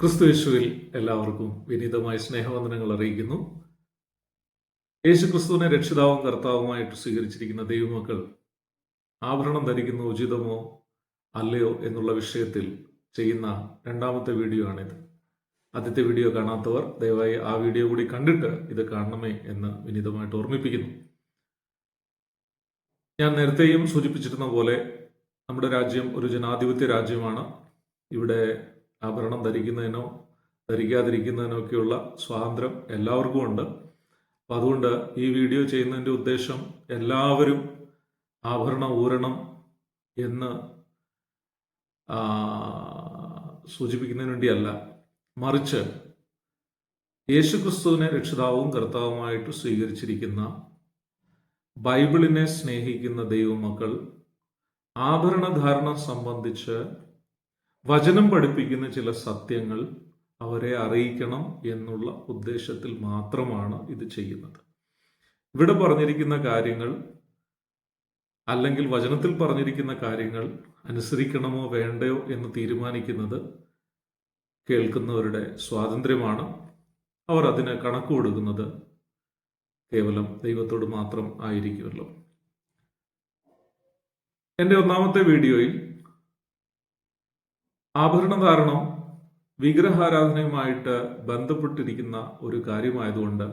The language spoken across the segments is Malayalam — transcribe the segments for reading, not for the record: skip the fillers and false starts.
ക്രിസ്തുയേശുവിൽ എല്ലാവർക്കും വിനീതമായ സ്നേഹവന്ദനങ്ങൾ അറിയിക്കുന്നു. യേശു ക്രിസ്തുവിനെ രക്ഷിതാവും കർത്താവുമായിട്ട് സ്വീകരിച്ചിരിക്കുന്ന ദൈവമക്കൾ ആഭരണം ധരിക്കുന്ന ഉചിതമോ അല്ലയോ എന്നുള്ള വിഷയത്തിൽ ചെയ്യുന്ന രണ്ടാമത്തെ വീഡിയോ ആണിത്. ആദ്യത്തെ വീഡിയോ കാണാത്തവർ ദയവായി ആ വീഡിയോ കൂടി കണ്ടിട്ട് ഇത് കാണണമേ എന്ന് വിനീതമായിട്ട് ഓർമ്മിപ്പിക്കുന്നു. ഞാൻ നേരത്തെയും സൂചിപ്പിച്ചിരുന്ന പോലെ നമ്മുടെ രാജ്യം ഒരു ജനാധിപത്യ രാജ്യമാണ്. ഇവിടെ ആഭരണം ധരിക്കുന്നതിനോ ധരിക്കാതിരിക്കുന്നതിനോ ഒക്കെയുള്ള സ്വാതന്ത്ര്യം എല്ലാവർക്കും ഉണ്ട്. അപ്പം അതുകൊണ്ട് ഈ വീഡിയോ ചെയ്യുന്നതിൻ്റെ ഉദ്ദേശം എല്ലാവരും ആഭരണം ഊരണം എന്ന് സൂചിപ്പിക്കുന്നതിന് വേണ്ടിയല്ല, മറിച്ച് യേശുക്രിസ്തുവിനെ രക്ഷിതാവും കർത്താവുമായിട്ട് സ്വീകരിച്ചിരിക്കുന്ന ബൈബിളിനെ സ്നേഹിക്കുന്ന ദൈവമക്കൾ ആഭരണധാരണം സംബന്ധിച്ച് വചനം പഠിപ്പിക്കുന്ന ചില സത്യങ്ങൾ അവരെ അറിയിക്കണം എന്നുള്ള ഉദ്ദേശത്തിൽ മാത്രമാണ് ഇത് ചെയ്യുന്നത്. ഇവിടെ പറഞ്ഞിരിക്കുന്ന കാര്യങ്ങൾ അല്ലെങ്കിൽ വചനത്തിൽ പറഞ്ഞിരിക്കുന്ന കാര്യങ്ങൾ അനുസരിക്കണമോ വേണ്ടയോ എന്ന് തീരുമാനിക്കുന്നത് കേൾക്കുന്നവരുടെ സ്വാതന്ത്ര്യമാണ്. അവർ അതിന് കണക്ക് കൊടുക്കുന്നത് കേവലം ദൈവത്തോട് മാത്രം ആയിരിക്കുമല്ലോ. എൻ്റെ ഒന്നാമത്തെ വീഡിയോയിൽ ആഭരണധാരണം വിഗ്രഹാരാധനയുമായിട്ട് ബന്ധപ്പെട്ടിരിക്കുന്ന ഒരു കാര്യമായതുകൊണ്ട്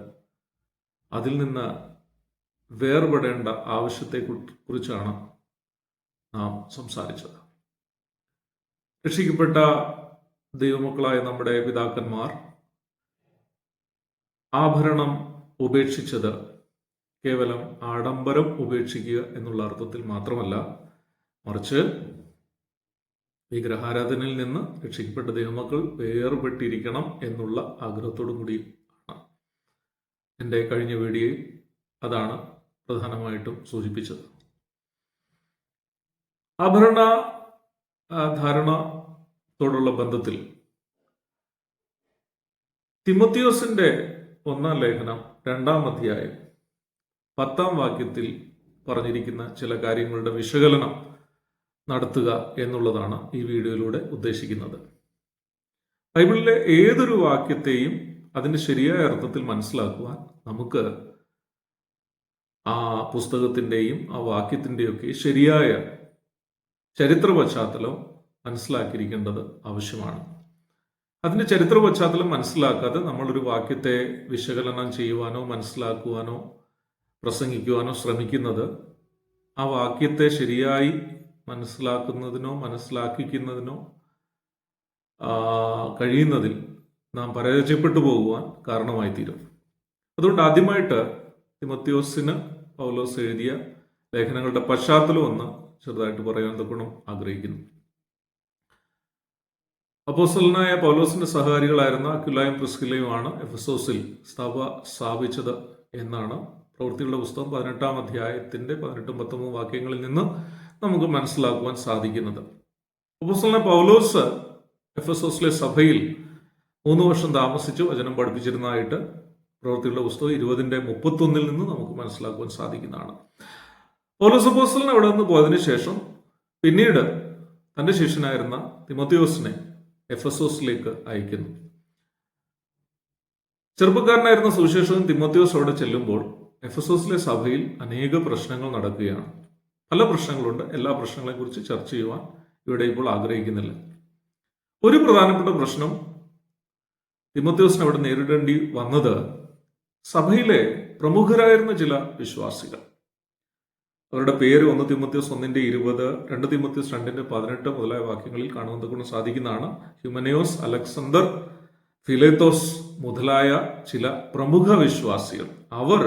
അതിൽ നിന്ന് വേർപെടേണ്ട ആവശ്യത്തെക്കുറിച്ചാണ് നാം സംസാരിച്ചത്. രക്ഷിക്കപ്പെട്ട ദൈവമക്കളായ നമ്മുടെ പിതാക്കന്മാർ ആഭരണം ഉപേക്ഷിച്ചത് കേവലം ആഡംബരം ഉപേക്ഷിക്കുക എന്നുള്ള അർത്ഥത്തിൽ മാത്രമല്ല, മറിച്ച് വിഗ്രഹാരാധനയിൽ നിന്ന് രക്ഷിക്കപ്പെട്ട ദൈവമക്കൾ വേർപെട്ടിരിക്കണം എന്നുള്ള ആഗ്രഹത്തോടും കൂടി ആണ്. എൻ്റെ കഴിഞ്ഞ വീഡിയോയിൽ അതാണ് പ്രധാനമായിട്ടും സൂചിപ്പിച്ചത്. ആഭരണ ധാരണത്തോടുള്ള ബന്ധത്തിൽ തിമോത്തിയോസിന്റെ 1-ാം ലേഖനം 2-ാം അധ്യായം 10-ാം വാക്യത്തിൽ പറഞ്ഞിരിക്കുന്ന ചില കാര്യങ്ങളുടെ വിശകലനം നടത്തുക എന്നുള്ളതാണ് ഈ വീഡിയോയിലൂടെ ഉദ്ദേശിക്കുന്നത്. ബൈബിളിലെ ഏതൊരു വാക്യത്തെയും അതിൻ്റെ ശരിയായ അർത്ഥത്തിൽ മനസ്സിലാക്കുവാൻ നമുക്ക് ആ പുസ്തകത്തിൻ്റെയും ആ വാക്യത്തിൻ്റെയൊക്കെ ശരിയായ ചരിത്ര പശ്ചാത്തലം മനസ്സിലാക്കിയിരിക്കേണ്ടത് ആവശ്യമാണ്. അതിൻ്റെ ചരിത്ര പശ്ചാത്തലം മനസ്സിലാക്കാതെ നമ്മളൊരു വാക്യത്തെ വിശകലനം ചെയ്യുവാനോ മനസ്സിലാക്കുവാനോ പ്രസംഗിക്കുവാനോ ശ്രമിക്കുന്നത് ആ വാക്യത്തെ ശരിയായി മനസ്സിലാക്കുന്നതിനോ മനസ്സിലാക്കിക്കുന്നതിനോ കഴിയുന്നതിൽ നാം പരാജയപ്പെട്ടു പോകുവാൻ കാരണമായി തീരും. അതുകൊണ്ട് ആദ്യമായിട്ട് തിമോത്തിയോസിന് പൗലോസ് എഴുതിയ ലേഖനങ്ങളുടെ പശ്ചാത്തലം ഒന്ന് ചെറുതായിട്ട് പറയാൻ തക്കണം ആഗ്രഹിക്കുന്നു. അപ്പോസ്തലനായ പൗലോസിന്റെ സഹകാരികളായിരുന്ന അക്വിലായും പ്രിസ്കില്ലയുമാണ് എഫെസോസിൽ സ്ഥാപിച്ചത് എന്നാണ് പ്രവൃത്തികളുടെ പുസ്തകം 18-ാം അധ്യായത്തിന്റെ 18-19 വാക്യങ്ങളിൽ നിന്ന് നമുക്ക് മനസ്സിലാക്കുവാൻ സാധിക്കുന്നത്. അപ്പോസ്തലനായ പൗലോസ് എഫെസോസിലെ സഭയിൽ 3 വർഷം താമസിച്ച് വചനം പഠിപ്പിച്ചിരുന്നതായിട്ട് പ്രവൃത്തികളുടെ പുസ്തകം 20-31 നിന്ന് നമുക്ക് മനസ്സിലാക്കുവാൻ സാധിക്കുന്നതാണ്. പൗലോസ് അപ്പോസ്തലൻ അവിടെ നിന്ന് പോയതിനു ശേഷം പിന്നീട് തന്റെ ശിഷ്യനായിരുന്ന തിമോത്തിയോസിനെ എഫെസോസിലേക്ക് അയക്കുന്നു. ചെറുപ്പക്കാരനായിരുന്ന സുവിശേഷകൻ തിമോത്തിയോസ് അവിടെ ചെല്ലുമ്പോൾ എഫെസോസിലെ സഭയിൽ അനേക പ്രശ്നങ്ങൾ നടക്കുകയാണ്. പല പ്രശ്നങ്ങളുണ്ട്. എല്ലാ പ്രശ്നങ്ങളെക്കുറിച്ച് ചർച്ച ചെയ്യുവാൻ ഇവിടെ ഇപ്പോൾ ആഗ്രഹിക്കുന്നില്ല. ഒരു പ്രധാനപ്പെട്ട പ്രശ്നം തിമോത്തിയോസിന് അവിടെ നേരിടേണ്ടി വന്നത് സഭയിലെ പ്രമുഖരായിരുന്ന ചില വിശ്വാസികൾ, അവരുടെ പേര് 1 തിമോത്തിയോസ് 1:20, 2 തിമോത്തിയോസ് 2:18 മുതലായ വാക്യങ്ങളിൽ കാണുവാൻ സാധിക്കുന്നതാണ്. ഹ്യൂമനയോസ്, അലക്സണ്ടർ, ഫിലേത്തോസ് മുതലായ ചില പ്രമുഖ വിശ്വാസികൾ, അവർ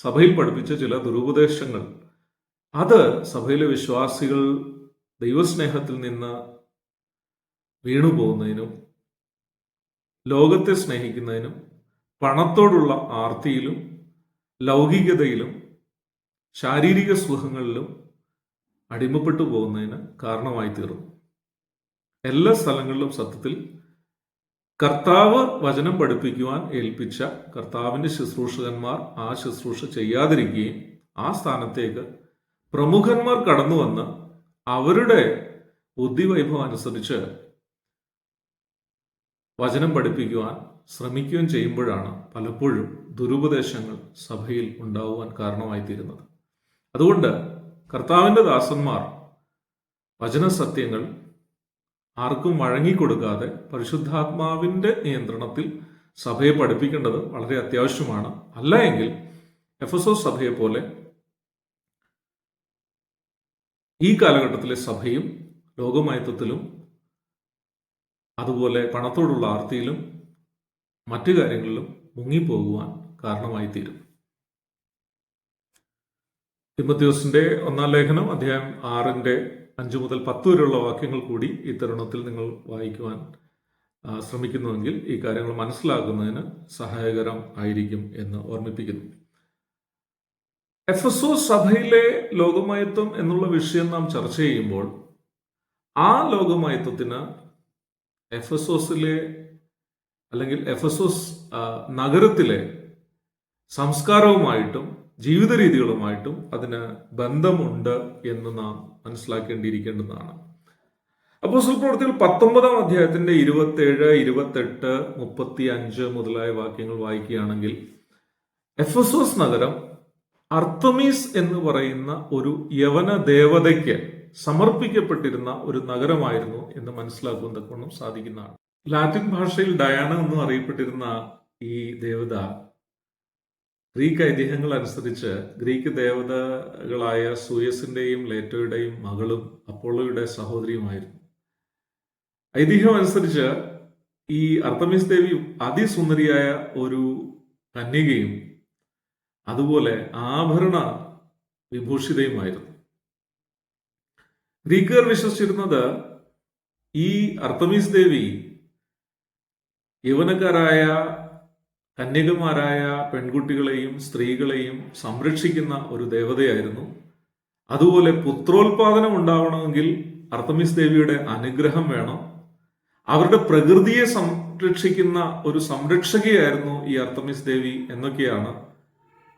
സഭയിൽ പഠിപ്പിച്ച ചില ദുരുപദേശങ്ങൾ, അത് സഭയിലെ വിശ്വാസികൾ ദൈവസ്നേഹത്തിൽ നിന്ന് വീണുപോകുന്നതിനും ലോകത്തെ സ്നേഹിക്കുന്നതിനും പണത്തോടുള്ള ആർത്തിയിലും ലൗകികതയിലും ശാരീരിക സുഖങ്ങളിലും അടിമപ്പെട്ടു പോകുന്നതിന് കാരണമായി തീർന്നു. എല്ലാ സ്ഥലങ്ങളിലും സത്യത്തിൽ കർത്താവ് വചനം പഠിപ്പിക്കുവാൻ ഏൽപ്പിച്ച കർത്താവിൻ്റെ ശുശ്രൂഷകന്മാർ ആ ശുശ്രൂഷ ചെയ്യാതിരിക്കുകയും ആ സ്ഥാനത്തേക്ക് പ്രമുഖന്മാർ കടന്നു വന്ന് അവരുടെ ബുദ്ധിവൈഭവം അനുസരിച്ച് വചനം പഠിപ്പിക്കുവാൻ ശ്രമിക്കുകയും ചെയ്യുമ്പോഴാണ് പലപ്പോഴും ദുരുപദേശങ്ങൾ സഭയിൽ ഉണ്ടാവുവാൻ കാരണമായിത്തീരുന്നത്. അതുകൊണ്ട് കർത്താവിൻ്റെ ദാസന്മാർ വചനസത്യങ്ങൾ ആർക്കും വഴങ്ങിക്കൊടുക്കാതെ പരിശുദ്ധാത്മാവിൻ്റെ നിയന്ത്രണത്തിൽ സഭയെ പഠിപ്പിക്കേണ്ടത് വളരെ അത്യാവശ്യമാണ്. അല്ല എങ്കിൽ എഫെസോസ് സഭയെ പോലെ ഈ കാലഘട്ടത്തിലെ സഭയും ലോകമയത്വത്തിലും അതുപോലെ പണത്തോടുള്ള ആർത്തിയിലും മറ്റു കാര്യങ്ങളിലും മുങ്ങിപ്പോകുവാൻ കാരണമായി തീരും. തിമോഥെയോസിന്റെ 1-ാം ലേഖനം അധ്യായം 6-5 മുതൽ 10 വരെയുള്ള വാക്യങ്ങൾ കൂടി ഈ തരുണത്തിൽ നിങ്ങൾ വായിക്കുവാൻ ശ്രമിക്കുന്നുവെങ്കിൽ ഈ കാര്യങ്ങൾ മനസ്സിലാക്കുന്നതിന് സഹായകരം ആയിരിക്കും എന്ന് ഓർമ്മിപ്പിക്കുന്നു. എഫെസോസ് സഭയിലെ ലോകമയത്വം എന്നുള്ള വിഷയം നാം ചർച്ച ചെയ്യുമ്പോൾ ആ ലോകമയത്വത്തിന് എഫെസോസിലെ അല്ലെങ്കിൽ എഫെസോസ് നഗരത്തിലെ സംസ്കാരവുമായിട്ടും ജീവിത രീതികളുമായിട്ടും അതിന് ബന്ധമുണ്ട് എന്ന് നാം മനസ്സിലാക്കേണ്ടിയിരിക്കേണ്ടതാണ്. അപ്പോസ്തല പ്രവൃത്തികൾ 19-ാം അധ്യായത്തിന്റെ 27, 28, 35 മുതലായ വാക്യങ്ങൾ വായിക്കുകയാണെങ്കിൽ എഫെസോസ് നഗരം അർത്തമീസ് എന്ന് പറയുന്ന ഒരു യവന ദേവതയ്ക്ക് സമർപ്പിക്കപ്പെട്ടിരുന്ന ഒരു നഗരമായിരുന്നു എന്ന് മനസ്സിലാക്കുവാൻ തക്കവണ്ണം സാധിക്കുന്നതാണ്. ലാറ്റിൻ ഭാഷയിൽ ഡയാന എന്നും അറിയപ്പെട്ടിരുന്ന ഈ ദേവത ഗ്രീക്ക് ഐതിഹ്യങ്ങൾ അനുസരിച്ച് ഗ്രീക്ക് ദേവതകളായ സൂയസിന്റെയും ലേറ്റോയുടെയും മകളും അപ്പോളോയുടെ സഹോദരിയുമായിരുന്നു. ഐതിഹ്യം അനുസരിച്ച് ഈ അർത്തമീസ് ദേവി അതിസുന്ദരിയായ ഒരു കന്യകയും അതുപോലെ ആഭരണ വിഭൂഷിതയുമായിരുന്നു. ഗ്രീക്കുകാർ വിശ്വസിച്ചിരുന്നത് ഈ അർത്തമീസ് ദേവി യൗവനക്കാരായ കന്യകമാരായ പെൺകുട്ടികളെയും സ്ത്രീകളെയും സംരക്ഷിക്കുന്ന ഒരു ദേവതയായിരുന്നു. അതുപോലെ പുത്രോത്പാദനം ഉണ്ടാവണമെങ്കിൽ അർത്തമീസ് ദേവിയുടെ അനുഗ്രഹം വേണം. അവരുടെ പ്രകൃതിയെ സംരക്ഷിക്കുന്ന ഒരു സംരക്ഷകയായിരുന്നു ഈ അർത്തമീസ് ദേവി എന്നൊക്കെയാണ്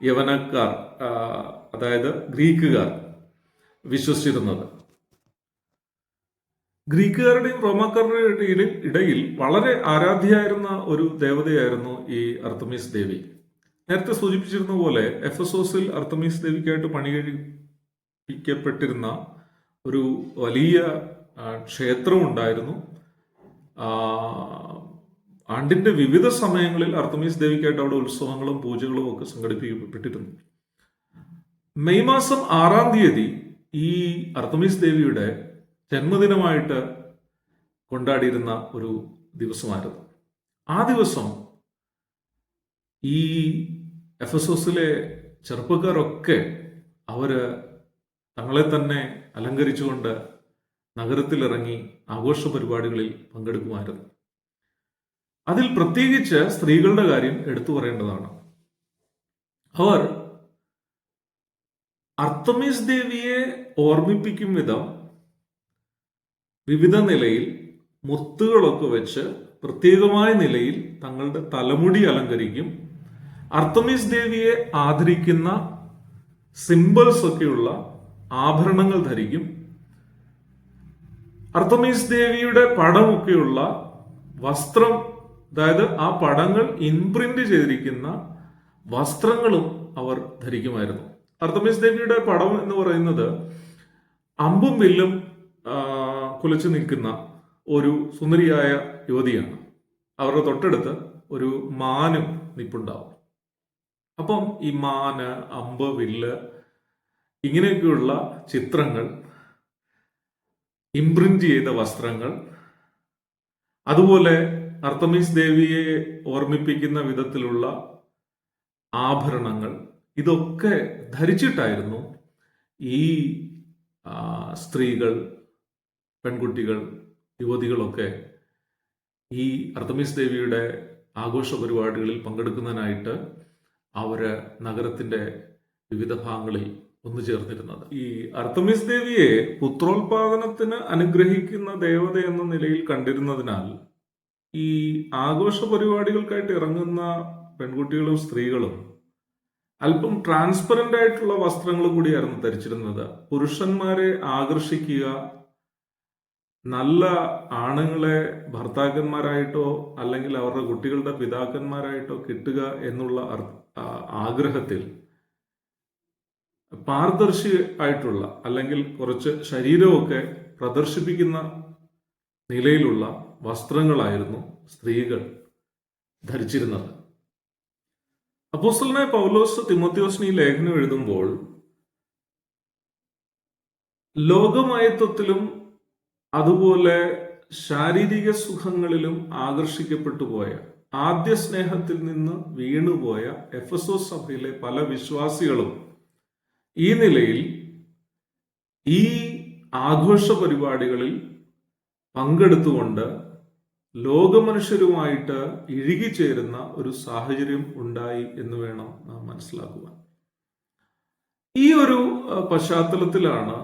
യവനക്കാർ, അതായത് ഗ്രീക്കുകാർ വിശ്വസിച്ചിരുന്നത്. ഗ്രീക്കുകാരുടെയും റോമാക്കാരുടെയും ഇടയിൽ വളരെ ആരാധ്യയായിരുന്ന ഒരു ദേവതയായിരുന്നു ഈ അർത്തമീസ് ദേവി. നേരത്തെ സൂചിപ്പിച്ചിരുന്ന പോലെ എഫെസോസിൽ അർത്തമീസ് ദേവിക്കായിട്ട് പണി കഴിപ്പിക്കപ്പെട്ടിരുന്ന ഒരു വലിയ ക്ഷേത്രം ഉണ്ടായിരുന്നു. ആണ്ടിന്റെ വിവിധ സമയങ്ങളിൽ അർത്തമീസ് ദേവിക്കായിട്ട് അവിടെ ഉത്സവങ്ങളും പൂജകളും ഒക്കെ സംഘടിപ്പിക്കപ്പെട്ടിരുന്നു. മെയ് മാസം 6-ാം തീയതി ഈ അർത്തമീസ് ദേവിയുടെ ജന്മദിനമായിട്ട് കൊണ്ടാടിയിരുന്ന ഒരു ദിവസമായിരുന്നു. ആ ദിവസം ഈ എഫെസോസിലെ ചെറുപ്പക്കാരൊക്കെ അവര് തങ്ങളെ തന്നെ അലങ്കരിച്ചുകൊണ്ട് നഗരത്തിലിറങ്ങി ആഘോഷ പരിപാടികളിൽ പങ്കെടുക്കുമായിരുന്നു. അതിൽ പ്രത്യേകിച്ച് സ്ത്രീകളുടെ കാര്യം എടുത്തു പറയേണ്ടതാണ്. അവർ അർത്തമീസ് ദേവിയെ ഓർമ്മിപ്പിക്കും വിധം വിവിധ നിലയിൽ മുത്തുകളൊക്കെ വെച്ച് പ്രത്യേകമായ നിലയിൽ തങ്ങളുടെ തലമുടി അലങ്കരിക്കും. അർത്തമീസ് ദേവിയെ ആദരിക്കുന്ന സിംബൽസ് ഒക്കെയുള്ള ആഭരണങ്ങൾ ധരിക്കും. അർത്തമീസ് ദേവിയുടെ പടമൊക്കെയുള്ള വസ്ത്രം, അതായത് ആ പടങ്ങൾ ഇൻപ്രിന്റ് ചെയ്തിരിക്കുന്ന വസ്ത്രങ്ങളും അവർ ധരിക്കുമായിരുന്നു. അർത്തമീസ് ദേവിയുടെ പടം എന്ന് പറയുന്നത് അമ്പും വില്ലും കുലച്ചു നിൽക്കുന്ന ഒരു സുന്ദരിയായ യുവതിയാണ്. അവരുടെ തൊട്ടടുത്ത് ഒരു മാനും നിപ്പുണ്ടാവും. അപ്പം ഈ മാന്, അമ്പ്, വില്ല് ഇങ്ങനെയൊക്കെയുള്ള ചിത്രങ്ങൾ, ഇംപ്രിന്റ് ചെയ്ത വസ്ത്രങ്ങൾ, അതുപോലെ അർത്തമീസ് ദേവിയെ ഓർമ്മിപ്പിക്കുന്ന വിധത്തിലുള്ള ആഭരണങ്ങൾ, ഇതൊക്കെ ധരിച്ചിട്ടായിരുന്നു ഈ സ്ത്രീകൾ, പെൺകുട്ടികൾ, യുവതികളൊക്കെ ഈ അർത്തമീസ് ദേവിയുടെ ആഘോഷ പരിപാടികളിൽ പങ്കെടുക്കുന്നതിനായിട്ട് അവര് നഗരത്തിന്റെ വിവിധ ഭാഗങ്ങളിൽ ഒന്നുചേർന്നിരുന്നത്. ഈ അർത്തമീസ് ദേവിയെ പുത്രോത്പാദനത്തിന് അനുഗ്രഹിക്കുന്ന ദേവത എന്ന നിലയിൽ കണ്ടിരുന്നതിനാൽ ഈ ആഘോഷ പരിപാടികൾക്കായിട്ട് ഇറങ്ങുന്ന പെൺകുട്ടികളും സ്ത്രീകളും അല്പം ട്രാൻസ്പെറന്റ് ആയിട്ടുള്ള വസ്ത്രങ്ങൾ കൂടിയായിരുന്നു ധരിച്ചിരുന്നത്. പുരുഷന്മാരെ ആകർഷിക്കുക, നല്ല ആണുങ്ങളെ ഭർത്താക്കന്മാരായിട്ടോ അല്ലെങ്കിൽ അവരുടെ കുട്ടികളുടെ പിതാക്കന്മാരായിട്ടോ കിട്ടുക എന്നുള്ള ആഗ്രഹത്തിൽ പാരദർശി ആയിട്ടുള്ള അല്ലെങ്കിൽ കുറച്ച് ശരീരമൊക്കെ പ്രദർശിപ്പിക്കുന്ന നിലയിലുള്ള വസ്ത്രങ്ങളായിരുന്നു സ്ത്രീകൾ ധരിച്ചിരുന്നത്. അപ്പോസ്തലനായ പൗലോസ് തിമോത്തിയോസിന് ഈ ലേഖനം എഴുതുമ്പോൾ ലോകമയത്വത്തിലും അതുപോലെ ശാരീരിക സുഖങ്ങളിലും ആകർഷിക്കപ്പെട്ടു പോയ, ആദ്യ സ്നേഹത്തിൽ നിന്ന് വീണുപോയ എഫെസോസ് സഭയിലെ പല വിശ്വാസികളും ഈ നിലയിൽ ഈ ആഘോഷ പരിപാടികളിൽ പങ്കെടുത്തുകൊണ്ട് ലോകമനുഷ്യരുമായിട്ട് ഇഴുകിച്ചേരുന്ന ഒരു സാഹചര്യം ഉണ്ടായി എന്ന് വേണം നാം മനസ്സിലാക്കുവാൻ. ഈ ഒരു പശ്ചാത്തലത്തിലാണ്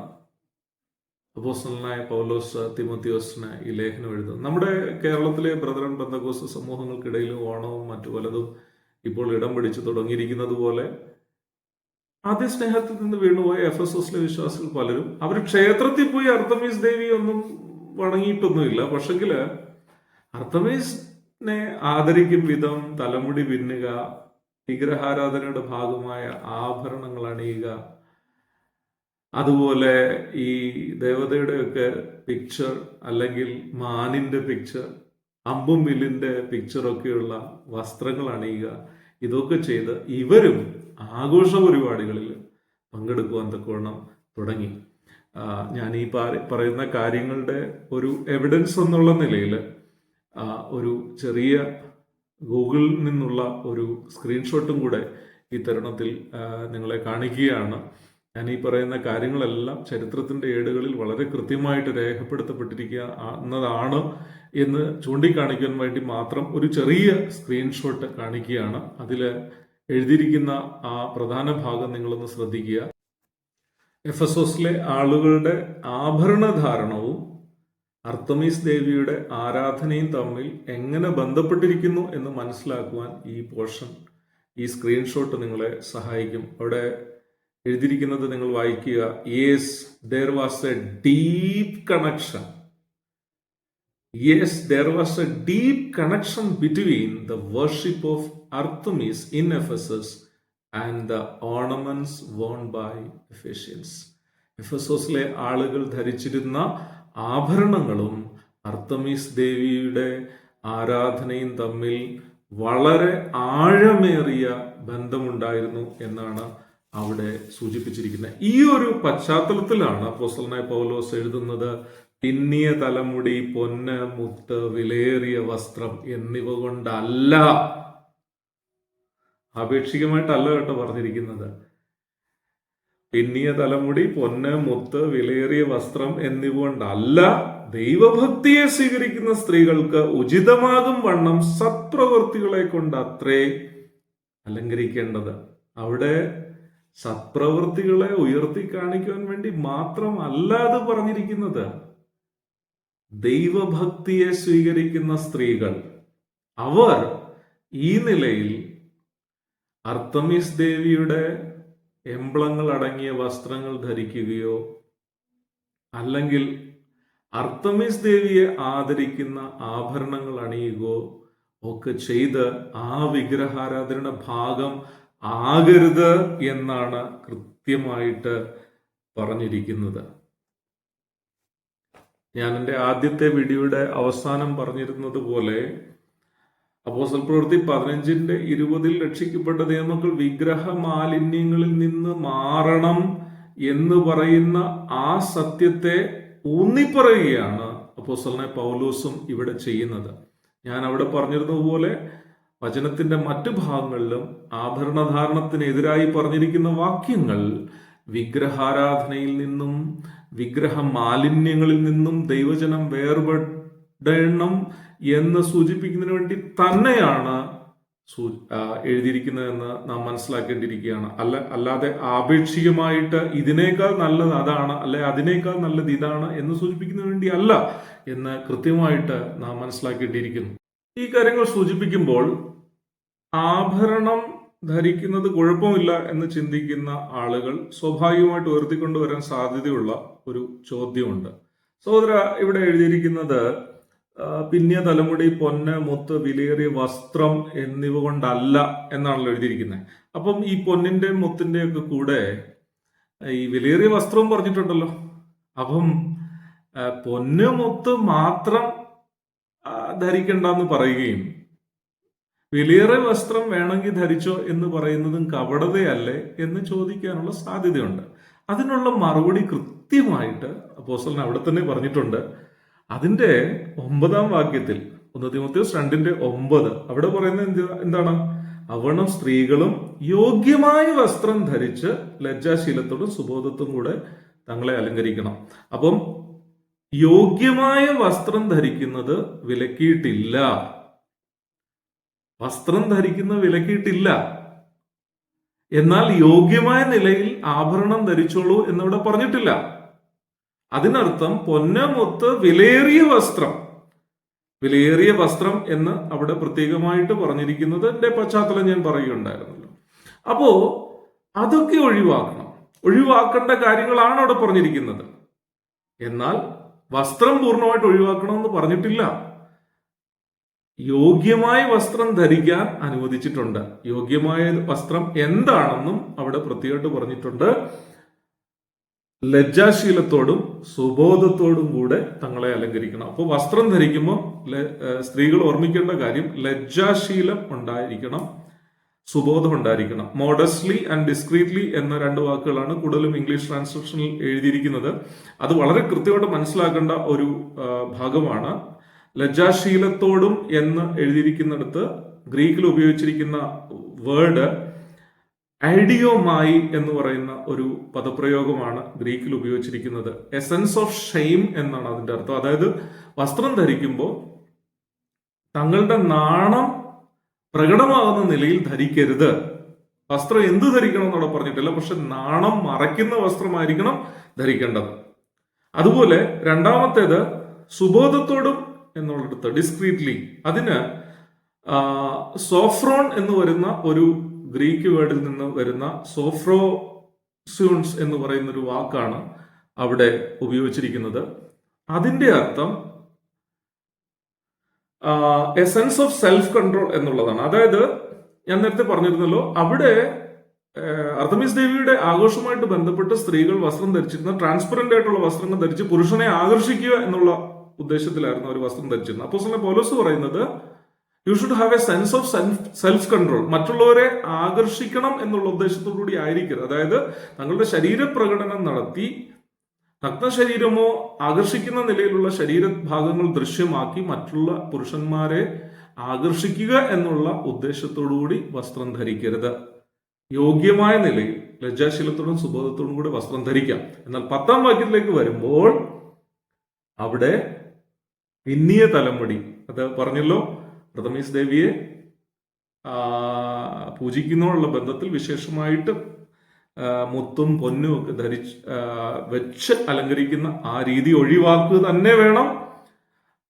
അപ്പോസ്തലനായ പൗലോസ് തിമോത്തിയോസിന് ഈ ലേഖനം എഴുതുന്നത്. നമ്മുടെ കേരളത്തിലെ ബ്രദറൻ പെന്തക്കോസ്ത് സമൂഹങ്ങൾക്കിടയിലും ഓണവും മറ്റു പലതും ഇപ്പോൾ ഇടം പിടിച്ചു തുടങ്ങിയിരിക്കുന്നത് പോലെ ആദ്യ സ്നേഹത്തിൽ നിന്ന് വീണുപോയ എഫെസോസിലെ വിശ്വാസികൾ പലരും അവർ ക്ഷേത്രത്തിൽ പോയി അർത്തമീസ് ദേവിയെ ഒന്നും വണങ്ങിയിട്ടൊന്നുമില്ല. പക്ഷെങ്കിൽ അർത്തമീസിനെ ആദരിക്കും വിധം തലമുടി പിന്നുക, വിഗ്രഹാരാധനയുടെ ഭാഗമായ ആഭരണങ്ങൾ അണിയുക, അതുപോലെ ഈ ദേവതയുടെയൊക്കെ പിക്ചർ അല്ലെങ്കിൽ മാനിന്റെ പിക്ചർ, അമ്പും വില്ലിന്റെ പിക്ചറൊക്കെയുള്ള വസ്ത്രങ്ങൾ അണിയുക, ഇതൊക്കെ ചെയ്ത് ഇവരും ആഘോഷ പരിപാടികളിൽ പങ്കെടുക്കുവാൻ തക്കവണ്ണം തുടങ്ങി. ഞാൻ ഈ പറയുന്ന കാര്യങ്ങളുടെ ഒരു എവിഡൻസ് എന്നുള്ള നിലയിൽ ഒരു ചെറിയ ഗൂഗിളിൽ നിന്നുള്ള ഒരു സ്ക്രീൻഷോട്ടും കൂടെ ഈ തരുണത്തിൽ നിങ്ങളെ കാണിക്കുകയാണ്. ഞാൻ ഈ പറയുന്ന കാര്യങ്ങളെല്ലാം ചരിത്രത്തിൻ്റെ ഏടുകളിൽ വളരെ കൃത്യമായിട്ട് രേഖപ്പെടുത്തപ്പെട്ടിരിക്കുക എന്നതാണ് എന്ന് ചൂണ്ടിക്കാണിക്കാൻ വേണ്ടി മാത്രം ഒരു ചെറിയ സ്ക്രീൻഷോട്ട് കാണിക്കുകയാണ്. അതിൽ എഴുതിയിരിക്കുന്ന ആ പ്രധാന ഭാഗം നിങ്ങളൊന്ന് ശ്രദ്ധിക്കുക. എഫെസോസിലെ ആളുകളുടെ ആഭരണധാരണവും അർത്തമീസ് ദേവിയുടെ ആരാധനയും തമ്മിൽ എങ്ങനെ ബന്ധപ്പെട്ടിരിക്കുന്നു എന്ന് മനസ്സിലാക്കുവാൻ ഈ പോർഷൻ, ഈ സ്ക്രീൻഷോട്ട് നിങ്ങളെ സഹായിക്കും. അവിടെ എഴുതിയിരിക്കുന്നത് നിങ്ങൾ വായിക്കുക. Yes, there was a deep connection. Yes, there was a deep connection between the worship of Artemis in Ephesus and the ornaments worn by Ephesians. എഫെസോസിലെ ആളുകൾ ധരിച്ചിരുന്ന ആഭരണങ്ങളും അർത്തമീസ് ദേവിയുടെ ആരാധനയും തമ്മിൽ വളരെ ആഴമേറിയ ബന്ധമുണ്ടായിരുന്നു എന്നാണ് അവിടെ സൂചിപ്പിച്ചിരിക്കുന്നത്. ഈ ഒരു പശ്ചാത്തലത്തിലാണ് അപ്പോസ്തലനായ പൗലോസ് എഴുതുന്നത്, പിന്നിയ തലമുടി, പൊന്ന്, മുത്ത്, വിലയേറിയ വസ്ത്രം എന്നിവ കൊണ്ടല്ല, ആപേക്ഷികമായിട്ടല്ല കേട്ടോ പറഞ്ഞിരിക്കുന്നത്. പിന്നിയ തലമുടി, പൊന്ന്, മുത്ത്, വിലയേറിയ വസ്ത്രം എന്നിവ കൊണ്ടല്ല, ദൈവഭക്തിയെ സ്വീകരിക്കുന്ന സ്ത്രീകൾക്ക് ഉചിതമാകും വണ്ണം സത്പ്രവൃത്തികളെ കൊണ്ട് അത്രേ അലങ്കരിക്കേണ്ടത്. അവിടെ സത്പ്രവൃത്തികളെ ഉയർത്തി കാണിക്കുവാൻ വേണ്ടി മാത്രമല്ല അത് പറഞ്ഞിരിക്കുന്നത്. ദൈവഭക്തിയെ സ്വീകരിക്കുന്ന സ്ത്രീകൾ അവർ ഈ നിലയിൽ അർത്തമീസ് ദേവിയുടെ എംബ്ലങ്ങൾ അടങ്ങിയ വസ്ത്രങ്ങൾ ധരിക്കുകയോ അല്ലെങ്കിൽ അർത്തമീസ് ദേവിയെ ആദരിക്കുന്ന ആഭരണങ്ങൾ അണിയുകയോ ഒക്കെ ചെയ്ത് ആ വിഗ്രഹാരാധനയുടെ ഭാഗം ആകരുത് എന്നാണ് കൃത്യമായിട്ട് പറഞ്ഞിരിക്കുന്നത്. ഞാൻ എൻ്റെ ആദ്യത്തെ വീഡിയോയുടെ അവസാനം പറഞ്ഞിരുന്നത് പോലെ അപ്പോസ്തല പ്രവൃത്തി 15:20 രക്ഷിക്കപ്പെട്ട ദൈവമക്കൾ വിഗ്രഹ മാലിന്യങ്ങളിൽ നിന്ന് മാറണം എന്ന് പറയുന്ന ആ സത്യത്തെ ഊന്നിപ്പറയുകയാണ് അപ്പോസ്തലനായ പൗലോസും ഇവിടെ ചെയ്യുന്നത്. ഞാൻ അവിടെ പറഞ്ഞിരുന്നതുപോലെ വചനത്തിന്റെ മറ്റു ഭാഗങ്ങളിലും ആഭരണധാരണത്തിനെതിരായി പറഞ്ഞിരിക്കുന്ന വാക്യങ്ങൾ വിഗ്രഹാരാധനയിൽ നിന്നും വിഗ്രഹ മാലിന്യങ്ങളിൽ നിന്നും ദൈവജനം വേർപെടണം എന്ന് സൂചിപ്പിക്കുന്നതിന് വേണ്ടി തന്നെയാണ് എഴുതിയിരിക്കുന്നതെന്ന് നാം മനസ്സിലാക്കേണ്ടിയിരിക്കുകയാണ്. അല്ലാതെ ആപേക്ഷികമായിട്ട് ഇതിനേക്കാൾ നല്ലത് അതാണ്, അല്ലെ അതിനേക്കാൾ നല്ലത് ഇതാണ് എന്ന് സൂചിപ്പിക്കുന്നതിന് വേണ്ടി അല്ല എന്ന് കൃത്യമായിട്ട് നാം മനസ്സിലാക്കേണ്ടിയിരിക്കുന്നു. ഈ കാര്യങ്ങൾ സൂചിപ്പിക്കുമ്പോൾ ആഭരണം ധരിക്കുന്നത് കുഴപ്പമില്ല എന്ന് ചിന്തിക്കുന്ന ആളുകൾ സ്വാഭാവികമായിട്ട് ഉയർത്തിക്കൊണ്ടുവരാൻ സാധ്യതയുള്ള ഒരു ചോദ്യമുണ്ട്. സഹോദര, ഇവിടെ എഴുതിയിരിക്കുന്നത് പിന്നിയ തലമുടി, പൊന്ന്, മുത്ത്, വിലയേറിയ വസ്ത്രം എന്നിവ കൊണ്ടല്ല എന്നാണല്ലോ എഴുതിയിരിക്കുന്നത്. അപ്പം ഈ പൊന്നിന്റെയും മുത്തിന്റെയും ഒക്കെ കൂടെ ഈ വിലയേറിയ വസ്ത്രവും പറഞ്ഞിട്ടുണ്ടല്ലോ. അപ്പം പൊന്ന് മുത്ത് മാത്രം ധരിക്കണ്ടെന്ന് പറയുകയും വിലയേറിയ വസ്ത്രം വേണമെങ്കിൽ ധരിച്ചോ എന്ന് പറയുന്നതും കപടതയല്ലേ എന്ന് ചോദിക്കാനുള്ള സാധ്യതയുണ്ട്. അതിനുള്ള മറുപടി കൃത്യമായിട്ട് അപ്പോസ്തലൻ അവിടെ തന്നെ പറഞ്ഞിട്ടുണ്ട്. അതിന്റെ 9-ാം വാക്യത്തിൽ 1 തിമോഥെയോസ് 2:9 അവിടെ പറയുന്നത് എന്താണ്? അവണം സ്ത്രീകളും യോഗ്യമായ വസ്ത്രം ധരിച്ച് ലജ്ജാശീലത്തോടും സുബോധത്തോടും കൂടെ തങ്ങളെ അലങ്കരിക്കണം. അപ്പം യോഗ്യമായ വസ്ത്രം ധരിക്കുന്നത് വിലക്കിയിട്ടില്ല. വസ്ത്രം ധരിക്കുന്ന വിലക്കിയിട്ടില്ല. എന്നാൽ യോഗ്യമായ നിലയിൽ ആഭരണം ധരിച്ചോളൂ എന്നിവിടെ പറഞ്ഞിട്ടില്ല. അതിനർത്ഥം പൊന്ന്, മുത്ത്, വിലയേറിയ വസ്ത്രം, വിലയേറിയ വസ്ത്രം എന്ന് അവിടെ പ്രത്യേകമായിട്ട് പറഞ്ഞിരിക്കുന്നതിന്റെ പശ്ചാത്തലം ഞാൻ പറയുകയുണ്ടായിരുന്നല്ലോ. അപ്പോ അതൊക്കെ ഒഴിവാക്കേണ്ട കാര്യങ്ങളാണ് അവിടെ പറഞ്ഞിരിക്കുന്നത്. എന്നാൽ വസ്ത്രം പൂർണ്ണമായിട്ട് ഒഴിവാക്കണമെന്ന് പറഞ്ഞിട്ടില്ല. യോഗ്യമായ വസ്ത്രം ധരിക്കാൻ അനുവദിച്ചിട്ടുണ്ട്. യോഗ്യമായ വസ്ത്രം എന്താണെന്നും അവിടെ പ്രത്യേകമായിട്ട് പറഞ്ഞിട്ടുണ്ട്. ലജ്ജാശീലത്തോടും സുബോധത്തോടും കൂടെ തങ്ങളെ അലങ്കരിക്കണം. അപ്പോൾ വസ്ത്രം ധരിക്കുമ്പോൾ സ്ത്രീകൾ ഓർമ്മിക്കേണ്ട കാര്യം ലജ്ജാശീലം ഉണ്ടായിരിക്കണം, സുബോധം ഉണ്ടായിരിക്കണം. മോഡസ്റ്റ്ലി ആൻഡ് ഡിസ്ക്രീറ്റ്ലി എന്ന 2 വാക്കുകളാണ് കൂടുതലും ഇംഗ്ലീഷ് ട്രാൻസ്ലേഷനിൽ എഴുതിയിരിക്കുന്നത്. അത് വളരെ കൃത്യമായിട്ട് മനസ്സിലാക്കേണ്ട ഒരു ഭാഗമാണ്. ലജ്ജാശീലത്തോടും എന്ന് എഴുതിയിരിക്കുന്നിടത്ത് ഗ്രീക്കിൽ ഉപയോഗിച്ചിരിക്കുന്ന വേർഡ് ഐഡിയോമായി എന്ന് പറയുന്ന ഒരു പദപ്രയോഗമാണ് ഗ്രീക്കിൽ ഉപയോഗിച്ചിരിക്കുന്നത്. എസൻസ് ഓഫ് ഷെയിം എന്നാണ് അതിന്റെ അർത്ഥം. അതായത് വസ്ത്രം ധരിക്കുമ്പോൾ തങ്ങളുടെ നാണം പ്രകടമാകുന്ന നിലയിൽ ധരിക്കരുത്. വസ്ത്രം എന്ത് ധരിക്കണം എന്നവിടെ പറഞ്ഞിട്ടില്ല, പക്ഷെ നാണം മറയ്ക്കുന്ന വസ്ത്രമായിരിക്കണം ധരിക്കേണ്ടത്. അതുപോലെ രണ്ടാമത്തേത് സുബോധത്തോടും എന്നുള്ളിടത്ത് ഡിസ്ക്രീറ്റ്ലി, അതിന് സോഫ്രോൺ എന്ന് വരുന്ന ഒരു ഗ്രീക്ക് വേർഡിൽ നിന്ന് വരുന്ന സോഫ്രോസ്യൂൺസ് എന്ന് പറയുന്ന ഒരു വാക്കാണ് അവിടെ ഉപയോഗിച്ചിരിക്കുന്നത്. അതിന്റെ അർത്ഥം A sense of self control എന്നുള്ളതാണ്. അതായത് ഞാൻ നേരത്തെ പറഞ്ഞിരുന്നല്ലോ, അവിടെ അർത്തമീസ് ദേവിയുടെ ആഘോഷവുമായിട്ട് ബന്ധപ്പെട്ട് സ്ത്രീകൾ വസ്ത്രം ധരിച്ചിരുന്ന ട്രാൻസ്പെറന്റ് ആയിട്ടുള്ള വസ്ത്രങ്ങൾ ധരിച്ച് പുരുഷനെ ആകർഷിക്കുക എന്നുള്ള ഉദ്ദേശത്തിലായിരുന്നു അവർ വസ്ത്രം ധരിച്ചിരുന്നത്. അപ്പോസ്തലൻ പൗലോസ് പറയുന്നത് you should have A sense of self control. മറ്റുള്ളവരെ ആകർഷിക്കണം എന്നുള്ള ഉദ്ദേശത്തോടു കൂടി ആയിരിക്കരുത്. അതായത് തങ്ങളുടെ ശരീരപ്രകടനം നടത്തി നഗ്ന ശരീരമോ ആകർഷിക്കുന്ന നിലയിലുള്ള ശരീരഭാഗങ്ങൾ ദൃശ്യമാക്കി മറ്റുള്ള പുരുഷന്മാരെ ആകർഷിക്കുക എന്നുള്ള ഉദ്ദേശത്തോടുകൂടി വസ്ത്രം ധരിക്കരുത്. യോഗ്യമായ നിലയിൽ ലജ്ജാശീലത്തോടും സുബോധത്തോടും കൂടി വസ്ത്രം ധരിക്കാം. എന്നാൽ 10-ാം വാക്യത്തിലേക്ക് വരുമ്പോൾ അവിടെ പിന്നിയ തലമുടി, അത് പറഞ്ഞല്ലോ, അർത്തമീസ് ദേവിയെ പൂജിക്കുന്നതിനുള്ള ബന്ധത്തിൽ വിശേഷമായിട്ട് മുത്തും പൊന്നും ഒക്കെ വെച്ച് അലങ്കരിക്കുന്ന ആ രീതി ഒഴിവാക്കുക തന്നെ വേണം.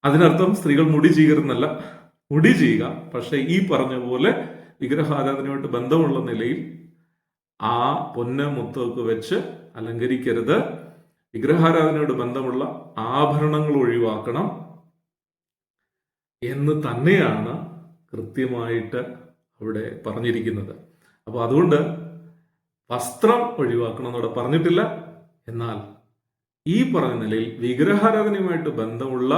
അതിനർത്ഥം സ്ത്രീകൾ മുടി ചെയ്യുന്നല്ല, മുടി ചെയ്യുക, പക്ഷെ ഈ പറഞ്ഞ പോലെ വിഗ്രഹാരാധനയുമായിട്ട് ബന്ധമുള്ള നിലയിൽ ആ പൊന്ന് മുത്തൊക്കെ വെച്ച് അലങ്കരിക്കരുത്. വിഗ്രഹാരാധനയോട് ബന്ധമുള്ള ആഭരണങ്ങൾ ഒഴിവാക്കണം എന്ന് തന്നെയാണ് കൃത്യമായിട്ട് അവിടെ പറഞ്ഞിരിക്കുന്നത്. അപ്പോൾ അതുകൊണ്ട് വസ്ത്രം ഒഴിവാക്കണം എന്നവിടെ പറഞ്ഞിട്ടില്ല. എന്നാൽ ഈ പറഞ്ഞ നിലയിൽ വിഗ്രഹാരാധനയുമായിട്ട് ബന്ധമുള്ള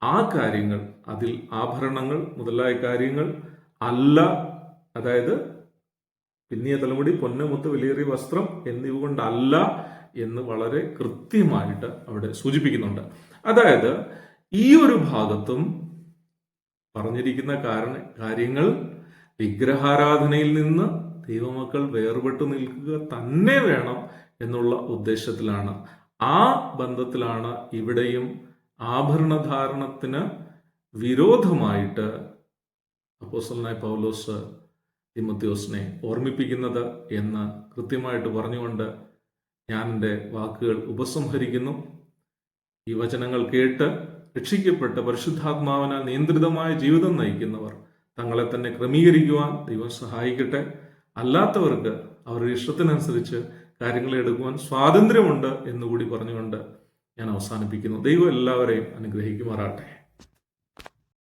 ആ കാര്യങ്ങൾ, അതിൽ ആഭരണങ്ങൾ മുതലായ കാര്യങ്ങൾ അല്ല, അതായത് പിന്നിയ തലമുടി, പൊന്ന്, മുത്ത്, വിലയേറിയ വസ്ത്രം എന്നിവ കൊണ്ടല്ല എന്ന് വളരെ കൃത്യമായിട്ട് അവിടെ സൂചിപ്പിക്കുന്നുണ്ട്. അതായത് ഈ ഒരു ഭാഗത്തും പറഞ്ഞിരിക്കുന്ന കാര്യങ്ങൾ വിഗ്രഹാരാധനയിൽ നിന്ന് ദൈവമക്കൾ വേർപെട്ടു നിൽക്കുക തന്നെ വേണം എന്നുള്ള ഉദ്ദേശത്തിലാണ്. ആ ബന്ധത്തിലാണ് ഇവിടെയും ആഭരണധാരണത്തിന് വിരോധമായിട്ട് അപ്പോസ്തലനായ പൗലോസ് തിമോഥെയോസിനെ ഓർമ്മിപ്പിക്കുന്നത് എന്ന് കൃത്യമായിട്ട് പറഞ്ഞുകൊണ്ട് ഞാൻ എൻ്റെ വാക്കുകൾ ഉപസംഹരിക്കുന്നു. ഈ വചനങ്ങൾ കേട്ട് രക്ഷിക്കപ്പെട്ട് പരിശുദ്ധാത്മാവിനാൽ നിയന്ത്രിതമായ ജീവിതം നയിക്കുന്നവർ തങ്ങളെ തന്നെ ക്രമീകരിക്കുവാൻ ദൈവം സഹായിക്കട്ടെ. അല്ലാത്തവർക്ക് അവരുടെ ഇഷ്ടത്തിനനുസരിച്ച് കാര്യങ്ങളെ എടുക്കുവാൻ സ്വാതന്ത്ര്യമുണ്ട് എന്നുകൂടി പറഞ്ഞുകൊണ്ട് ഞാൻ അവസാനിപ്പിക്കുന്നു. ദൈവം എല്ലാവരെയും അനുഗ്രഹിക്കുമാറാട്ടെ.